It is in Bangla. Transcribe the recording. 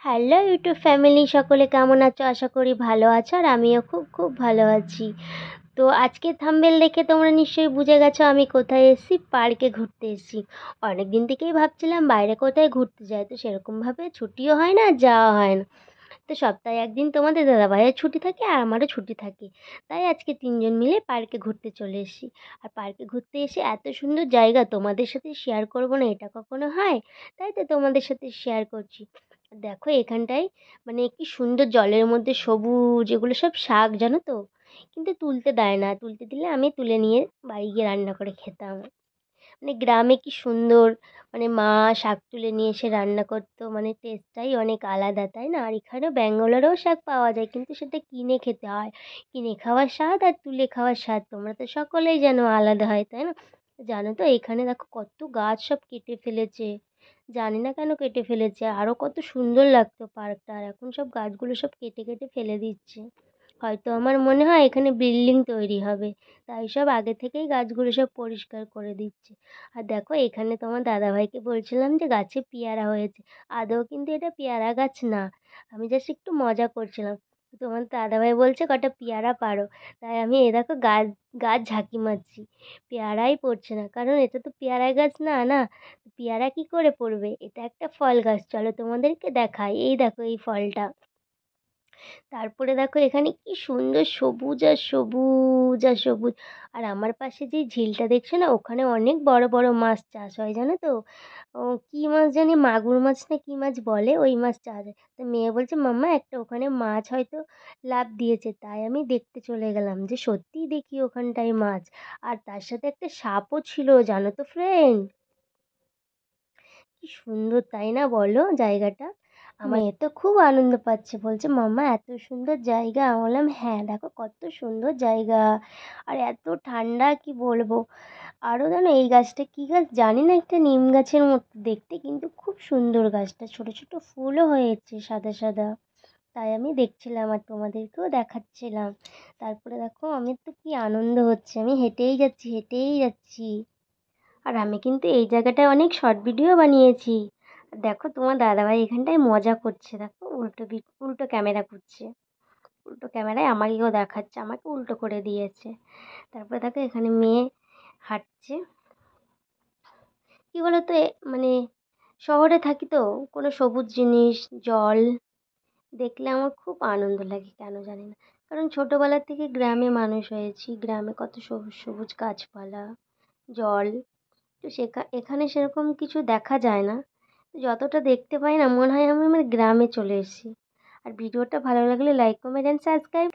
হ্যালো ইউটিউব ফ্যামিলি, সকলে কেমন আছো? আশা করি ভালো আছো, আর আমিও খুব খুব ভালো আছি। তো আজকে থাম্বনেল দেখে তোমরা নিশ্চয়ই বুঝে গেছো আমি কোথায় এসেছি। পার্কে ঘুরতে এসেছি। অনেক দিন থেকেই ভাবছিলাম বাইরে কোথায় ঘুরতে যাই, তো সেরকমভাবে ছুটিও হয় না, যাওয়া হয় না। তো সপ্তাহে একদিন তোমাদের দাদাভাইয়ের ছুটি থাকে আর আমারও ছুটি থাকে। তাই আজকে তিনজন মিলে পার্কে ঘুরতে চলে এসেছি। আর পার্কে ঘুরতে এসে এত সুন্দর জায়গা তোমাদের সাথে শেয়ার করবো না, এটা কখনো হয়? তাই তো তোমাদের সাথে শেয়ার করছি। দেখো এখানটায় মানে কি সুন্দর, জলের মধ্যে সবুজ, এগুলো সব শাক জানো তো। কিন্তু তুলতে দেয় না, তুলতে দিলে আমি তুলে নিয়ে বাড়ি গিয়ে রান্না করে খেতাম। মানে গ্রামে কি সুন্দর, মানে মা শাক তুলে নিয়ে এসে রান্না করতো, মানে টেস্টটাই অনেক আলাদা, তাই না? আর এখানেও ব্যাঙ্গালোরেও শাক পাওয়া যায়, কিন্তু সেটা কিনে খেতে হয়। কিনে খাওয়ার স্বাদ আর তুলে খাওয়ার স্বাদ তোমরা তো সকলেই জানো আলাদা হয়, তাই না? জানো তো এখানে দেখো কত গাছ সব কেটে ফেলেছে। জানি না কেন কেটে ফেলেছে, আরও কত সুন্দর লাগতো পার্কটা, আর এখন সব গাছগুলো সব কেটে কেটে ফেলে দিচ্ছে। হয়তো আমার মনে হয় এখানে বিল্ডিং তৈরি হবে, তাই সব আগে থেকেই গাছগুলো সব পরিষ্কার করে দিচ্ছে। আর দেখো এখানে তোমার দাদাভাইকে বলছিলাম যে গাছে পেয়ারা হয়েছে। আদৌ কিন্তু এটা পেয়ারা গাছ না, আমি জাস্ট একটু মজা করছিলাম। তোমার দাদাভাই বলছে কটা পেয়ারা পারো, তাই আমি এ দেখো গাছ গাছ ঝাঁকি মারছি। পেয়ারাই পড়ছে না, কারণ এটা তো পেয়ারা গাছ না না। পেয়ারা কি করে পড়বে? এটা একটা ফল গাছ, চলো তোমাদেরকে দেখাই। এই দেখো এই ফলটা। তারপরে দেখো এখানে কি সুন্দর সবুজ আর সবুজ আর সবুজ। আর আমার পাশে যে ঝিলটা দেখছো না, ওখানে অনেক বড় বড় মাছ চাষ হয় জানো তো। ও কি মাছ জানি, মাগুর মাছ না কি মাছ বলে, ওই মাছ চাষ হয়। তো মেয়ে বলছে মাম্মা একটা ওখানে মাছ হয়তো লাফ দিয়েছে, তাই আমি দেখতে চলে গেলাম যে সত্যিই দেখি ওখানটায় মাছ। আর তার সাথে একটা সাপও ছিল জানো তো ফ্রেন্ড। কি সুন্দর তাই না, বলো জায়গাটা? আমার মেয়ে তো খুব আনন্দ পাচ্ছে, বলছে মাম্মা এত সুন্দর জায়গা। আমি বললাম হ্যাঁ দেখো কত সুন্দর জায়গা, আর এত ঠান্ডা কি বলবো। আরও জানো এই গাছটা কি গাছ জানি না, একটা নিম গাছের মতো দেখতে, কিন্তু খুব সুন্দর গাছটা, ছোট ছোট ফুলও হয়েছে সাদা সাদা। তাই আমি দেখছিলাম আর তোমাদেরকেও দেখাচ্ছিলাম। তারপরে দেখো আমি তো কি আনন্দ হচ্ছে, আমি হেঁটেই যাচ্ছি হেঁটেই যাচ্ছি। আর আমি কিন্তু এই জায়গাটায় অনেক শর্ট ভিডিও বানিয়েছি। আর দেখো তোমার দাদাভাই এখানটায় মজা করছে, দেখো উল্টো ক্যামেরা করছে। উল্টো ক্যামেরায় আমাকেও দেখাচ্ছে, আমাকে উল্টো করে দিয়েছে। তারপরে দেখো এখানে মেয়ে হাঁটছে। কী বলো তো মানে শহরে থাকি তো, কোনো সবুজ জিনিস, জল দেখলে আমার খুব আনন্দ লাগে, কেন জানি না। কারণ ছোটোবেলা থেকে গ্রামে মানুষ হয়েছি, গ্রামে কত সবুজ সবুজ গাছপালা, জল। তো এখানে সেরকম কিছু দেখা যায় না। তো যতটা দেখতে পাই না, মনে হয় আমি আমার গ্রামে চলে এসেছি। আর ভিডিওটা ভালো লাগলে লাইক কমেন্ট অ্যান্ড সাবস্ক্রাইব।